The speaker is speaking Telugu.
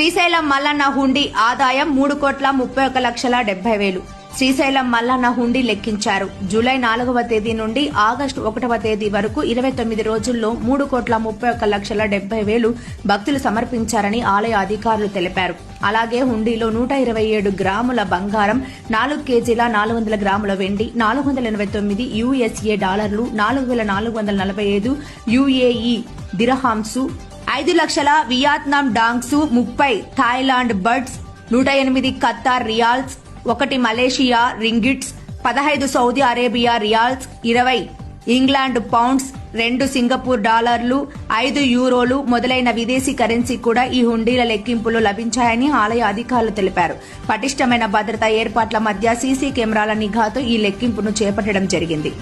శ్రీశైలం మల్లన్న హుండీ ఆదాయం 3,31,70,000. శ్రీశైలం మల్లన్న హుండీ లెక్కించారు. జూలై 4వ తేదీ నుండి ఆగస్టు 1వ తేదీ వరకు 29 రోజుల్లో 3,31,70,000 భక్తులు సమర్పించారని ఆలయ అధికారులు తెలిపారు. అలాగే హుండీలో 127 గ్రాముల బంగారం, 4 కేజీల 400 గ్రాముల వెండి, 489 USA డాలర్లు, 4,445 UAE దిర్హామ్స్, 5 లక్షల Vietnam dongs, 30 Thailand birds, 108 Qatar riyals, 1 Malaysia ringgits, 15 Saudi Arabia riyals, 20 England pounds, 2 Singapore డాలర్లు, 5 యూరోలు మొదలైన విదేశీ కరెన్సీ కూడా ఈ హుండీల లెక్కింపులో లభించాయని ఆలయ అధికారులు తెలిపారు. పటిష్టమైన భద్రతా ఏర్పాట్ల మధ్య సీసీ కెమెరాల నిఘాతో ఈ లెక్కింపును చేపట్టడం జరిగింది.